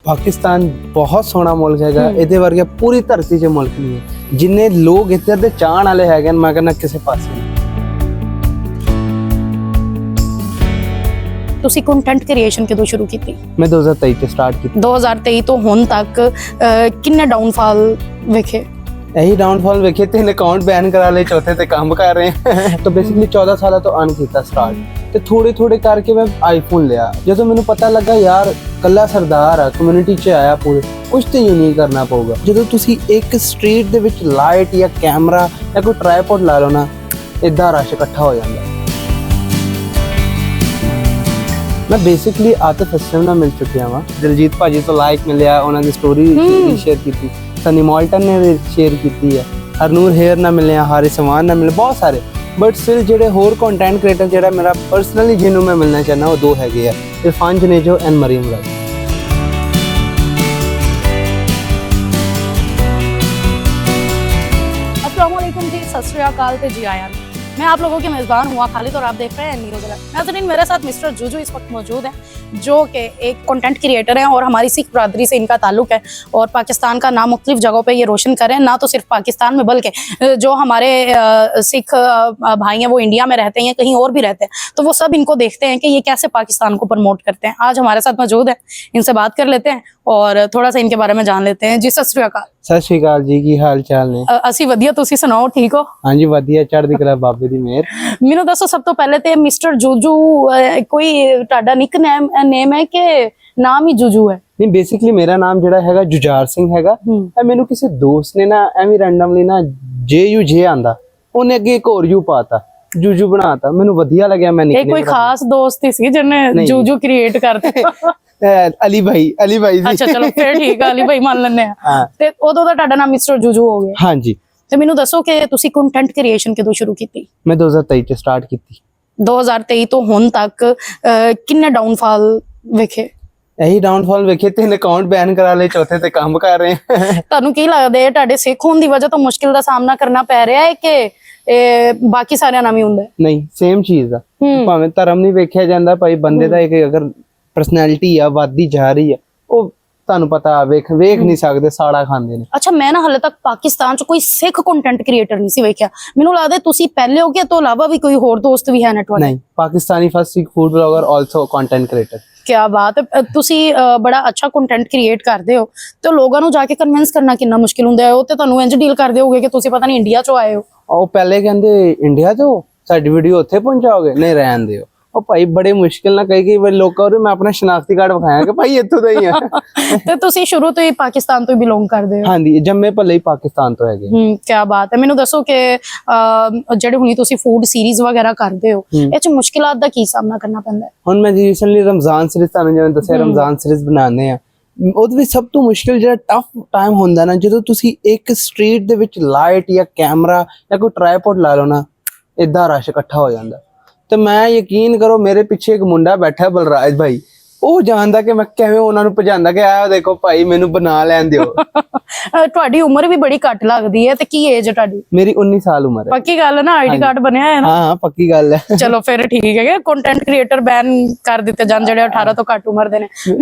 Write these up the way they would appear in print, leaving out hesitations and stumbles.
पाकिस्तान बहुत सोहना मुल्क हैगा। इहदे वर्गे पूरी धरती 'च मुल्क नहीं है। जिन्ने लोग इधर दे चाहण वाले हैगे मैं कहना किसी पासे नहीं। ਤੁਸੀਂ ਕੰਟੈਂਟ ਕ੍ਰੀਏਸ਼ਨ ਕਦੋਂ ਸ਼ੁਰੂ ਕੀਤੀ? मैं 2023 च स्टार्ट की। 2023 ਤੋਂ ਹੁਣ ਤੱਕ ਕਿੰਨੇ ਡਾਊਨਫਾਲ ਵੇਖੇ? यही डाउनफॉल वेखे 3 अकाउंट बैन करा ले, चौथे ते काम कर रहे हैं। तो बेसिकली 14 साल तो अन किया स्टार्ट ते थोड़े थोड़े करके मैं आईफोन लिया। जो मैंने पता लगा यार कला सरदार है कम्युनिटी च आया पूरे कुछ तो यूनिक करना पऊगा। जो तुसी एक स्ट्रीट दे विच लाइट या कैमरा या कोई ट्राईपॉड ला लो ना, इदा रश इकट्ठा हो जाता। मैं बेसिकली आतिफ असलम नाल मिल चुकिया वा। दिलजीत भाजी तो लाइक मिलिया, उन्होंने स्टोरी शेयर की, सनी मॉल्टन ने भी शेयर की है, हरनूर हेयर ना मिले, हारिस समान ना मिले, बहुत सारे। बट स्टिल जेडे होर कंटेंट क्रिएटर जेड़ा मेरा पर्सनली जिन्हों मैं मिलना चाहना वो दो हैगे आ, इरफान जनेजो एंड मरीम राज। अस्सलाम वालेकुम जी, सत श्री अकाल ते जी आया। मैं आप लोगों के मेज़बान हुआ खालिद और आप देख रहे हैं न्यूज़ अलर्ट। नाज़रीन, मेरे साथ मिस्टर जूजू इस वक्त मौजूद हैं, जो कि एक कंटेंट क्रिएटर हैं और हमारी सिख बरादरी से इनका ताल्लुक है और पाकिस्तान का नाम मुख्तलिफ जगहों पे ये रोशन करें। ना तो सिर्फ पाकिस्तान में बल्कि जो हमारे सिख भाई हैं वो इंडिया में रहते हैं, कहीं और भी रहते हैं, तो वो सब इनको देखते हैं कि ये कैसे पाकिस्तान को प्रमोट करते हैं। आज हमारे साथ मौजूद है, इनसे बात कर लेते हैं और थोड़ा सा इनके बारे में जान लेते हैं। जी सत श्री अकाल। सत श्री अकाल जी, की हाल चाल ने? ਅਸੀਂ ਵਧੀਆ, ਤੁਸੀਂ ਸੁਣਾਓ, ਠੀਕ ਹੋ? हाँ जी वधिया, चढ़दी कला बाबे दी मेहर। ਮੈਨੂੰ ਦੱਸੋ ਸਭ ਤੋਂ ਪਹਿਲੇ ਤੇ ਮਿਸਟਰ ਜੂਜੂ ਕੋਈ ਤੁਹਾਡਾ ਨਿਕਨੇਮ ਹੈ ਕਿ ਨਾਮ ਹੀ ਜੂਜੂ ਹੈ? नहीं बेसिकली मेरा नाम जेड़ा हैगा जुजार सिंह हैगा। मैनू किसी दोस्त ने ना एवं रैंडमली ना जे आंदा, ਉਹਨੇ ਅੱਗੇ ਇੱਕ ਹੋਰ ਯੂ ਪਾਤਾ, ਜੂਜੂ ਬਣਾਤਾ। ਮੈਨੂੰ ਵਧੀਆ ਲੱਗਿਆ। ਮੈਂ ਇਹ ਕੋਈ ਖਾਸ ਦੋਸਤ ਹੀ ਸੀ ਜਿਹਨੇ ਜੂਜੂ ਕ੍ਰੀਏਟ ਕਰਤੇ? ਅਲੀ ਭਾਈ ਅੱਛਾ ਚਲੋ ਫਿਰ ਠੀਕ ਆ, ਅਲੀ ਭਾਈ ਮੰਨ ਲੈਂਦੇ ਆ। ਤੇ ਉਦੋਂ ਦਾ ਤੁਹਾਡਾ ਨਾਮ ਮਿਸਟਰ ਜੂਜੂ ਹੋ ਗਿਆ? ਹਾਂਜੀ। ਤੇ ਮੈਨੂੰ ਦੱਸੋ ਕਿ ਤੁਸੀਂ ਕੰਟੈਂਟ ਕ੍ਰੀਏਸ਼ਨ ਕਦੋਂ ਸ਼ੁਰੂ ਕੀਤੀ? ਮੈਂ 2023 ਚ ਸਟਾਰਟ ਕੀਤੀ। 2023 ਤੋਂ ਹੁਣ ਤੱਕ ਕਿੰਨੇ ਡਾਊਨਫਾਲ ਵੇਖੇ? यही डाउनफॉल वेखे 3 अकाउंट बैन करा ले, चौथे ते काम कर रहे हैं। ਤੁਹਾਨੂੰ ਕੀ ਲੱਗਦਾ ਹੈ ਤੁਹਾਡੇ ਸਿੱਖ ਹੋਣ ਦੀ ਵਜ੍ਹਾ ਤੋਂ ਮੁਸ਼ਕਿਲ ਦਾ ਸਾਹਮਣਾ ਕਰਨਾ ਪੈ ਰਿਹਾ ਹੈ ਕਿ ਬਾਕੀ ਸਾਰਿਆਂ ਨਾਲ ਵੀ ਹੁੰਦਾ? नहीं सेम चीज आ, भावें धर्म नहीं वेख्या जांदा भाई, बंदे दा एक अगर पर्सनैलिटी आ वादी जा रही है, ਉਹ ਤੁਹਾਨੂੰ ਪਤਾ ਵੇਖ ਨਹੀਂ ਸਕਦੇ, ਸਾੜਾ ਖਾਂਦੇ ਨੇ। ਅੱਛਾ, ਮੈਂ ਨਾ ਹਲੇ ਤੱਕ ਪਾਕਿਸਤਾਨ ਚ ਕੋਈ ਸਿੱਖ ਕੰਟੈਂਟ ਕ੍ਰੀਏਟਰ ਨਹੀਂ ਸੀ ਵੇਖਿਆ। ਮੈਨੂੰ ਲੱਗਦਾ ਤੁਸੀਂ ਪਹਿਲੇ ਹੋ, ਕਿ ਤੋਂ ਇਲਾਵਾ ਵੀ ਕੋਈ ਹੋਰ ਦੋਸਤ ਵੀ ਹੈ ਨੈਟਵਰਕ? ਨਹੀਂ, Pakistani first Sikh food blogger also content creator. क्या बात है। ਤੁਸੀਂ ਬੜਾ ਅੱਛਾ ਕੰਟੈਂਟ ਕ੍ਰੀਏਟ ਕਰਦੇ ਹੋ ਤੇ ਲੋਕਾਂ ਨੂੰ ਜਾ ਕੇ ਕਨਵਿੰਸ ਕਰਨਾ ਕਿੰਨਾ ਮੁਸ਼ਕਿਲ ਹੁੰਦਾ ਹੈ? ਉਹ ਤੇ ਤੁਹਾਨੂੰ ਇੰਜ ਡੀਲ ਕਰਦੇ ਹੋਗੇ ਕਿ ਤੁਸੀਂ ਪਤਾ ਨਹੀਂ ਇੰਡੀਆ ਚੋਂ ਆਏ ਹੋ। ਉਹ ਪਹਿਲੇ ਕਹਿੰਦੇ ਇੰਡੀਆ ਤੋਂ ਸਾਡੀ ਵੀਡੀਓ ਉੱਥੇ ਪਹੁੰਚਾਓਗੇ, ਨਹੀਂ ਰਹਿਣ ਦਿਓ। ਉਹ ਭਾਈ ਬੜੇ ਮੁਸ਼ਕਿਲ ਨਾਲ ਕਈ ਵਾਰ ਲੋਕਾਂ ਨੂੰ ਮੈਂ ਆਪਣਾ ਸ਼ਨਾਖਤੀ ਕਾਰਡ ਵਿਖਾਇਆ ਕਿ ਭਾਈ ਇੱਥੋਂ ਦਾ ਹੀ ਆ। ਤੇ ਤੁਸੀਂ ਸ਼ੁਰੂ ਤੋਂ ਹੀ ਪਾਕਿਸਤਾਨ ਤੋਂ ਹੀ ਬਿਲੋਂਗ ਕਰਦੇ ਹੋ? ਹਾਂਜੀ, ਜੰਮੇ ਭਲੇ ਹੀ ਪਾਕਿਸਤਾਨ ਤੋਂ ਹੈਗੇ। ਕੀ ਬਾਤ ਹੈ। ਮੈਨੂੰ ਦੱਸੋ ਕਿ ਜਿਹੜੇ ਹੁਣੀ ਤੁਸੀਂ ਫੂਡ ਸੀਰੀਜ਼ ਵਗੈਰਾ ਕਰਦੇ ਹੋ, ਇਹ ਚ ਮੁਸ਼ਕਿਲਾਂ ਦਾ ਕੀ ਸਾਹਮਣਾ ਕਰਨਾ ਪੈਂਦਾ ਹੈ? ਹੁਣ ਮੈਂ ਰੀਸੈਂਟਲੀ ਰਮਜ਼ਾਨ ਸੀਰੀਜ਼ ਤੁਹਾਨੂੰ ਜਿਵੇਂ ਦੱਸਿਆ, ਰਮਜ਼ਾਨ ਸੀਰੀਜ਼ ਬਣਾਉਂਦੇ ਆ। ਉਹਦੇ ਵਿੱਚ ਸਭ ਤੋਂ ਮੁਸ਼ਕਿਲ ਜਿਹੜਾ ਟਫ ਟਾਈਮ ਹੁੰਦਾ ਨਾ, ਜਦੋਂ ਤੁਸੀਂ ਇੱਕ ਸਟਰੀਟ ਦੇ ਵਿੱਚ ਲਾਈਟ ਜਾਂ ਕੈਮਰਾ ਜਾਂ ਕੋਈ ਟਰਾਈਪੋਡ ਲਾ ਲਓ ਨਾ, ਇਦਾਂ ਰਸ਼ ਇਕੱਠਾ ਹੋ ਜਾਂਦਾ। ਤੇ ਮੈਂ ਯਕੀਨ ਕਰੋ ਮੇਰੇ ਪਿੱਛੇ ਇੱਕ ਮੁੰਡਾ ਬੈਠਾ ਬਲਰਾਜ ਭਾਈ, ਉਹ ਜਾਣਦਾ ਕਿ ਮੈਂ ਕਿਵੇਂ ਉਹਨਾਂ ਨੂੰ ਭਜਾਂਦਾ ਕਿ ਆਹ ਦੇਖੋ ਭਾਈ ਮੈਨੂੰ ਬਣਾ ਲੈਣ ਦਿਓ। ਤੁਹਾਡੀ ਉਮਰ ਵੀ ਬੜੀ ਘੱਟ ਲੱਗਦੀ ਹੈ, ਤੇ ਕੀ ਏਜ ਹੈ ਤੁਹਾਡੀ? ਮੇਰੀ 19 ਸਾਲ ਉਮਰ ਹੈ। ਪੱਕੀ ਗੱਲ ਹੈ ਨਾ? ਆਈਡੀ ਕਾਰਡ ਬਣਿਆ ਹੈ ਨਾ? ਹਾਂ ਪੱਕੀ ਗੱਲ ਹੈ। ਚਲੋ ਫਿਰ ਠੀਕ ਹੈ। ਕੰਟੈਂਟ ਕ੍ਰੀਏਟਰ ਬੈਨ ਕਰ ਦਿੱਤੇ ਜਾਣ ਜਿਹੜੇ 18 ਤੋਂ ਘੱਟ ਉਮਰ ਦੇ ਨੇ।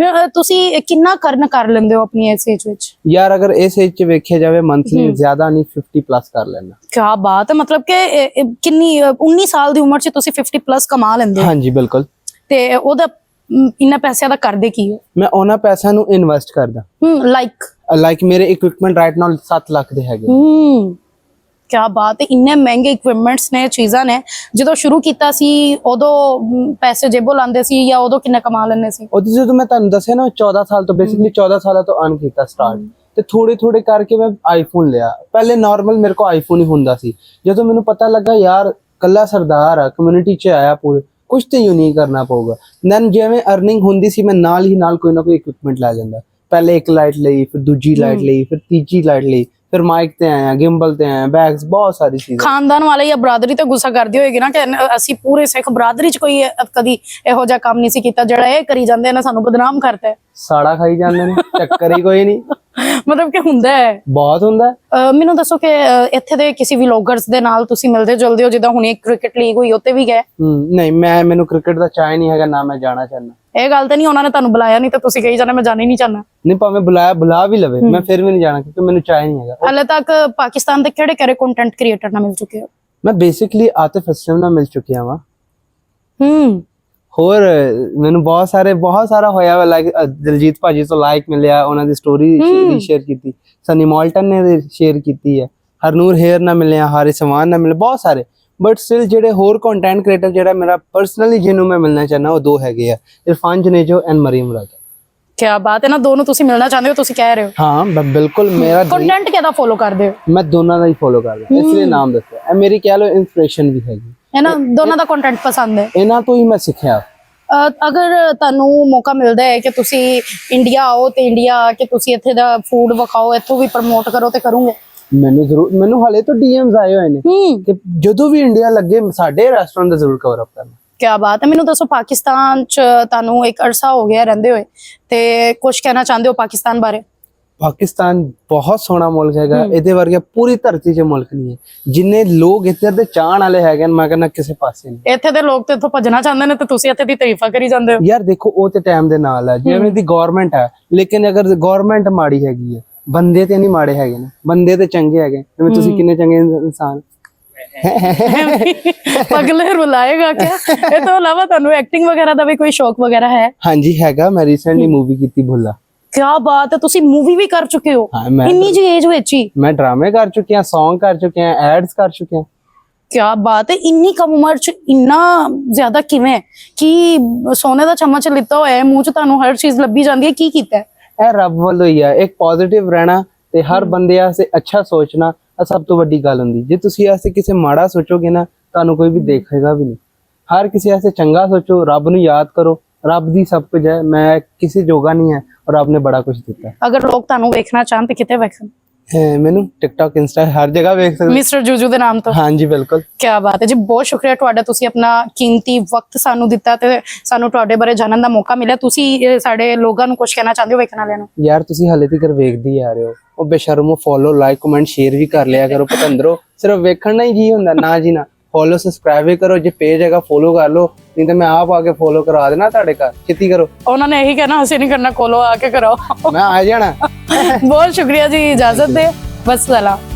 ਤੁਸੀਂ ਕਿੰਨਾ ਕਰ ਲੈਂਦੇ ਹੋ ਆਪਣੀ ਇਸ ਏਜ ਵਿੱਚ? ਯਾਰ ਅਗਰ ਇਸ ਏਜ 'ਚ ਵੇਖਿਆ ਜਾਵੇ ਮੰਥਲੀ ਜ਼ਿਆਦਾ ਨਹੀਂ 50 ਪਲੱਸ ਕਰ ਲੈਣਾ। ਕੀ ਬਾਤ ਹੈ। ਮਤਲਬ ਕਿ ਕਿੰਨੀ 19 ਸਾਲ ਦੀ ਉਮਰ 'ਚ ਤੁਸੀਂ 50 ਪਲੱਸ ਕਮਾ ਲੈਂਦੇ ਹੋ? ਹਾਂਜੀ ਬਿਲਕੁਲ। ਤੇ ਉਹਦਾ ਇੰਨਾ ਪੈਸਿਆਂ ਦਾ ਕਰਦੇ ਕੀ ਹੋ? ਮੈਂ ਉਹਨਾਂ ਪੈਸਿਆਂ ਨੂੰ ਇਨਵੈਸਟ ਕਰਦਾ। ਲਾਈਕ ਮੇਰੇ ਇਕਵਿਪਮੈਂਟ ਰਾਈਟ ਨਾਓ 7 ਲੱਖ ਦੇ ਹੈਗੇ। ਕੀ ਬਾਤ ਹੈ। ਇੰਨੇ ਮਹਿੰਗੇ ਇਕਵਿਪਮੈਂਟਸ ਨੇ, ਚੀਜ਼ਾਂ ਨੇ। ਜਦੋਂ ਸ਼ੁਰੂ ਕੀਤਾ ਸੀ ਉਦੋਂ ਪੈਸੇ ਜੇਬੋਂ ਲਾਉਂਦੇ ਸੀ ਜਾਂ ਉਦੋਂ ਕਿੰਨਾ ਕਮਾ ਲੈਂਦੇ ਸੀ? ਉਦੋਂ ਜਦੋਂ ਮੈਂ ਤੁਹਾਨੂੰ ਦੱਸਿਆ ਨਾ 14 ਸਾਲ ਤੋਂ ਬੇਸਿਕਲੀ 14 ਸਾਲਾਂ ਤੋਂ ਅਰਨ ਕੀਤਾ ਸਟਾਰਟ, ਤੇ ਥੋੜੇ ਕਰਕੇ ਮੈਂ ਆਈਫੋਨ ਲਿਆ। ਪਹਿਲੇ ਨਾਰਮਲ ਮੇਰੇ ਕੋਲ ਆਈਫੋਨ ਹੀ ਹੁੰਦਾ ਸੀ। ਜਦੋਂ ਮੈਨੂੰ ਪਤਾ ਲੱਗਾ ਯਾਰ ਕੱਲਾ ਸਰਦਾਰ ਆ ਕਮਿਊਨਿਟੀ 'ਚ ਆਇਆ ਪੂਰੇ, ਕੁਝ ਤੇ ਯੂਨੀਕ ਕਰਨਾ ਪਊਗਾ। ਦੈਨ ਜਿਵੇਂ ਅਰਨਿੰਗ ਹੁੰਦੀ ਸੀ ਮੈਂ ਨਾਲ ਹੀ ਨਾਲ ਕੋਈ ਨਾ ਕੋਈ ਇਕਵਿਪਮੈਂਟ ਲੈ ਜਾਂਦਾ। ਪਹਿਲੇ ਇੱਕ ਲਾਈਟ ਲਈ, ਫਿਰ ਦੂਜੀ ਲਾਈਟ ਲਈ, ਫਿਰ ਤੀਜੀ ਲਾਈਟ ਲਈ, ਫਿਰ ਮਾਈਕ ਤੇ ਆਇਆ, ਗਿੰਬਲ ਤੇ ਆਇਆ, ਬੈਗਸ, ਬਹੁਤ ਸਾਰੀ ਚੀਜ਼ਾਂ। ਖਾਨਦਾਨ ਵਾਲੇ ਜਾਂ ਬਰਾਦਰੀ ਤੇ ਗੁੱਸਾ ਕਰਦੀ ਹੋਏਗੀ ਨਾ ਕਿ ਅਸੀਂ ਪੂਰੇ ਸਿੱਖ ਬਰਾਦਰੀ 'ਚ ਕੋਈ ਕਦੀ ਇਹੋ ਜਿਹਾ ਕੰਮ ਨਹੀਂ ਸੀ ਕੀਤਾ ਜਿਹੜਾ ਇਹ ਕਰੀ ਜਾਂਦੇ ਨੇ, ਸਾਨੂੰ ਬਦਨਾਮ ਕਰਤਾ ਹੈ। ਸਾੜਾ ਖਾਈ ਜਾਂਦੇ ਨੇ, ਚੱਕਰ ਹੀ ਕੋਈ ਨਹੀਂ। ਮਤਲਬ ਕਿ ਹੁੰਦਾ ਹੈ, ਬਹੁਤ ਹੁੰਦਾ ਹੈ। ਮੈਨੂੰ ਦੱਸੋ ਕਿ ਇੱਥੇ ਦੇ ਕਿਸੇ ਵੀ ਵਲੋਗਰਸ ਦੇ ਨਾਲ ਤੁਸੀਂ ਮਿਲਦੇ ਜੁਲਦੇ ਹੋ, ਜਿੱਦਾਂ ਹੁਣੇ ਕ੍ਰਿਕਟ ਲੀਗ ਹੋਈ ਉੱਤੇ ਵੀ ਗਏ? ਨਹੀਂ, ਮੈਨੂੰ ਕ੍ਰਿਕਟ ਦਾ ਚਾਹ ਹੀ ਨਹੀਂ ਹੈਗਾ, ਨਾ ਮੈਂ ਜਾਣਾ ਚਾਹੁੰਦਾ। ਇਹ ਗੱਲ ਤਾਂ ਨਹੀਂ ਉਹਨਾਂ ਨੇ ਤੁਹਾਨੂੰ ਬੁਲਾਇਆ ਨਹੀਂ ਤੇ ਤੁਸੀਂ ਕਹੀ ਜਾਂਦੇ ਮੈਂ ਜਾਣਾ ਹੀ ਨਹੀਂ ਚਾਹੁੰਦਾ? ਨਹੀਂ, ਭਾਵੇਂ ਬੁਲਾ ਵੀ ਲਵੇ, ਮੈਂ ਫਿਰ ਵੀ ਨਹੀਂ ਜਾਣਾ ਕਿਉਂਕਿ ਮੈਨੂੰ ਚਾਹ ਹੀ ਨਹੀਂ ਹੈਗਾ। ਹਾਲੇ ਤੱਕ ਪਾਕਿਸਤਾਨ ਦੇ ਕਿਹੜੇ ਕਿਹੜੇ ਕੰਟੈਂਟ ਕ੍ਰੀਏਟਰ ਨਾਲ ਮਿਲ ਚੁੱਕੇ ਹੋ? ਮੈਂ ਬੇਸਿਕਲੀ ਆਤਿਫ ਅਸਲਮ ਨਾਲ ਮਿਲ ਚੁੱਕਿਆ ਵਾਂ। ਹੋਰ ਮੈਨੂੰ ਬਹੁਤ ਸਾਰਾ ਹੋਇਆ ਵਾ, ਲਾਈਕ ਦਿਲਜੀਤ ਭਾਜੀ ਤੋਂ ਲਾਈਕ ਮਿਲਿਆ, ਉਹਨਾਂ ਦੀ ਸਟੋਰੀ ਸ਼ੇਅਰ ਕੀਤੀ, ਸਨੀ ਮੌਲਟਨ ਨੇ ਸ਼ੇਅਰ ਕੀਤੀ ਹੈ, ਹਰਨੂਰ ਹੇਅਰ ਨਾਲ ਮਿਲਿਆ, ਹਾਰਿਸ ਸਵਾਨ ਨਾਲ ਮਿਲੇ, ਬਹੁਤ ਸਾਰੇ। ਬਟ ਸਟਿਲ ਜਿਹੜੇ ਹੋਰ ਕੰਟੈਂਟ ਕ੍ਰੀਏਟਰ ਜਿਹੜਾ ਮੇਰਾ ਪਰਸਨਲੀ ਜਿਹਨੂੰ ਮੈਂ ਮਿਲਣਾ ਚਾਹੁੰਦਾ ਉਹ ਦੋ ਹੈਗੇ ਆ, ਇਰਫਾਨ ਜਨੇਜੋ ਐਂਡ ਮਰੀਮ ਰਾਜਾ। क्या बात है ना, दोनों तुसी मिलना चाहते हो, तुसी कह रहे हो? हाँ बिल्कुल, मेरा कंटेंट ਕਿਹਦਾ ਫੋਲੋ ਕਰਦੇ ਹੋ? मैं दोनों ਦਾ ਹੀ ਫੋਲੋ ਕਰਦਾ, ਇਸ ਲਈ ਨਾਮ ਦੱਸਿਆ। ਇਹ ਮੇਰੀ ਕਹਿ ਲੋ ਇਨਸਪੀਰੇਸ਼ਨ ਵੀ ਹੈਗੀ ਹੈ ਨਾ, ਦੋਨਾਂ ਦਾ ਕੰਟੈਂਟ ਪਸੰਦ ਹੈ, ਇਹਨਾਂ ਤੋਂ ਹੀ ਮੈਂ ਸਿੱਖਿਆ। ਅਗਰ ਤੁਹਾਨੂੰ ਮੌਕਾ ਮਿਲਦਾ ਹੈ ਕਿ ਤੁਸੀਂ ਇੰਡੀਆ ਆਓ ਤੇ ਇੰਡੀਆ ਆ ਕੇ ਤੁਸੀਂ ਇੱਥੇ ਦਾ ਫੂਡ ਵਿਖਾਓ, ਇੱਥੋਂ ਵੀ ਪ੍ਰਮੋਟ ਕਰੋ, ਤੇ ਕਰੋਗੇ? ਮੈਨੂੰ ਜ਼ਰੂਰ, ਮੈਨੂੰ ਹਾਲੇ ਤੋਂ ਡੀਐਮਸ ਆਏ ਹੋਏ ਨੇ ਕਿ ਜਦੋਂ ਵੀ ਇੰਡੀਆ ਲੱਗੇ ਸਾਡੇ ਰੈਸਟੋਰੈਂਟ ਦਾ ਜ਼ਰੂਰ ਕਵਰ ਅਪ ਕਰਨਾ। क्या बात है। ਮੈਨੂੰ ਦੱਸੋ, ਪਾਕਿਸਤਾਨ ਚ ਤੁਹਾਨੂੰ ਇੱਕ ਅਰਸਾ ਹੋ ਗਿਆ ਰਹਿੰਦੇ ਹੋਏ, ਤੇ ਕੁਝ ਕਹਿਣਾ ਚਾਹੁੰਦੇ ਹੋ ਪਾਕਿਸਤਾਨ ਬਾਰੇ? ਪਾਕਿਸਤਾਨ ਬਹੁਤ ਸੋਹਣਾ ਮੁਲਕ ਹੈਗਾ, ਇਹਦੇ ਵਰਗਾ ਪੂਰੀ ਧਰਤੀ 'ਚ ਮੁਲਕ ਨਹੀਂ ਹੈ। ਜਿੰਨੇ ਲੋਕ ਇੱਧਰ ਦੇ ਚਾਹਣ ਵਾਲੇ ਹੈਗੇ ਨੇ, ਮੈਂ ਕਹਿੰਦਾ ਕਿਸੇ ਪਾਸੇ ਨਹੀਂ। ਇੱਥੇ ਦੇ ਲੋਕ ਤੇ ਇੱਥੋਂ ਭੱਜਣਾ ਚਾਹੁੰਦੇ ਨੇ ਤੇ ਤੁਸੀਂ ਇੱਥੇ ਦੀ ਤਾਰੀਫਾਂ ਕਰੀ ਜਾਂਦੇ ਹੋ। ਯਾਰ ਦੇਖੋ, ਉਹ ਤੇ ਟਾਈਮ ਦੇ ਨਾਲ ਹੈ, ਜਿਵੇਂ ਦੀ ਗਵਰਨਮੈਂਟ ਹੈ, ਲੇਕਿਨ ਅਗਰ ਗਵਰਨਮੈਂਟ ਮਾੜੀ ਹੈਗੀ ਹੈ, ਬੰਦੇ ਤੇ ਨਹੀਂ ਮਾੜੇ ਹੈਗੇ ਨੇ, ਬੰਦੇ ਤੇ ਚੰਗੇ ਹੈਗੇ। ਜਿਵੇਂ ਤੁਸੀਂ ਕਿੰਨੇ ਚੰਗੇ ਇਨਸਾਨ। ਪਗਲੇ ਰੁਲਾਏਗਾ ਕਿਆ? ਇਹ ਤੋਂ ਇਲਾਵਾ ਤੁਹਾਨੂੰ ਐਕਟਿੰਗ ਵਗੈਰਾ ਦਾ ਵੀ ਕੋਈ ਸ਼ੌਕ ਵਗੈਰਾ ਹੈ? ਹਾਂਜੀ ਹੈਗਾ, ਮੈਂ ਰੀਸੈਂਟਲੀ ਮੂਵੀ ਕੀਤੀ ਭੁੱਲਾ। क्या बात है, ਤੁਸੀਂ मूवी भी कर चुके हो? हाँ, मैं इन्नी जी एज ਵਿੱਚ ਹੀ मैं ड्रामे कर चुके हैं, सॉन्ग कर चुके हैं, एड्स कर चुके हैं। क्या बात है, ਇੰਨੀ ਕਮ ਉਮਰ ਚ ਇੰਨਾ ਜ਼ਿਆਦਾ ਕਿਵੇਂ ਕਿ ਸੋਨੇ ਦਾ ਚਮਚ ਲਿੱਤਾ ਹੋਇਆ ਹੈ, ਮੂੰਹ ਚ ਤੁਹਾਨੂੰ ਹਰ ਚੀਜ਼ ਲੱਭੀ ਜਾਂਦੀ ਹੈ, ਕੀ ਕੀਤਾ ਹੈ? ਇਹ ਰੱਬ ਵੱਲੋਂ ਹੀ ਆ। ਇੱਕ ਪੋਜ਼ਿਟਿਵ ਰਹਿਣਾ ਤੇ ਹਰ ਬੰਦੇ ਵਾਸਤੇ ਅੱਛਾ ਸੋਚਣਾ, ਇਹ ਸਭ ਤੋਂ ਵੱਡੀ ਗੱਲ ਹੁੰਦੀ। ਜੇ ਤੁਸੀਂ ਐਸੇ ਕਿਸੇ ਮਾੜਾ ਸੋਚੋਗੇ ਨਾ, ਤੁਹਾਨੂੰ ਕੋਈ ਵੀ ਦੇਖੇਗਾ ਵੀ ਨਹੀਂ। ਹਰ ਕਿਸੇ ਵਾਸਤੇ ਚੰਗਾ ਸੋਚੋ, ਰੱਬ ਨੂੰ ਯਾਦ ਕਰੋ, ਰੱਬ ਦੀ ਸਭ ਕੁਝ ਹੈ, ਮੈਂ ਕਿਸੇ ਜੋਗਾ ਨਹੀਂ ਹੈ, ਔਰ ਰੱਬ ਨੇ ਬੜਾ ਕੁਝ ਦਿੱਤਾ। ਅਗਰ ਲੋਕ ਤੁਹਾਨੂੰ ਵੇਖਣਾ ਚਾਹਣ ਤੇ ਕਿਤੇ ਵੇਖਣ? ਮੈਨੂੰ ਟਿਕਟੌਕ, ਇੰਸਟਾ, ਹਰ ਜਗ੍ਹਾ ਵੇਖ ਸਕਦੇ ਮਿਸਟਰ ਜੂਜੂ ਦੇ ਨਾਮ ਤੋਂ। ਹਾਂਜੀ ਬਿਲਕੁਲ। ਕੀ ਬਾਤ ਹੈ ਜੀ, ਬਹੁਤ ਸ਼ੁਕਰੀਆ ਤੁਹਾਡਾ, ਤੁਸੀਂ ਆਪਣਾ ਕੀਮਤੀ ਵਕਤ ਸਾਨੂੰ ਦਿੱਤਾ ਤੇ ਸਾਨੂੰ ਤੁਹਾਡੇ ਬਾਰੇ ਜਾਣਨ ਦਾ ਮੌਕਾ ਮਿਲਿਆ। ਤੁਸੀਂ ਸਾਡੇ ਲੋਕਾਂ ਨੂੰ ਕੁਝ ਕਹਿਣਾ ਚਾਹੁੰਦੇ ਹੋ ਵੇਖਣ ਵਾਲਿਆਂ ਨੂੰ? ਯਾਰ ਤੁਸੀਂ ਹਾਲੇ ਤੱਕ ਵੇਖਦੇ ਆ ਰਹੇ ਹੋ, ਉਹ ਬੇਸ਼ਰਮੋ ਫੋਲੋ, ਲਾਈਕ, ਕਮੈਂਟ, ਸ਼ੇਅਰ ਵੀ ਕਰ ਲਿਆ ਕਰੋ। ਪਤੰਦਰੋ ਸਿਰਫ ਵੇਖਣ ਨਾਲ ਹੀ ਕੀ ਹੁੰਦਾ, ਨਾ ਜੀ ਨਾ। ਫੋਲੋ ਸਬਸਕ੍ਰਾਈਬ ਵੀ ਕਰੋ, ਜੇ ਪੇਜ ਹੈਗਾ ਫੋਲੋ ਕਰ ਲਓ, ਨਹੀਂ ਤਾਂ ਮੈਂ ਆਪ ਆ ਕੇ ਫੋਲੋ ਕਰਾ ਦੇਣਾ ਤੁਹਾਡੇ ਘਰ। ਛੇਤੀ ਕਰੋ। ਉਹਨਾਂ ਨੇ ਇਹੀ ਕਹਿਣਾ, ਅਸੀਂ ਨਹੀਂ ਕਰਨਾ, ਕੋਲੋਂ ਆ ਕੇ ਕਰਾਓ। ਮੈਂ ਆ ਜਾਣਾ। ਬਹੁਤ ਸ਼ੁਕਰੀਆ ਜੀ, ਇਜਾਜ਼ਤ ਦੇ, ਬਸ ਸਲਾਮ।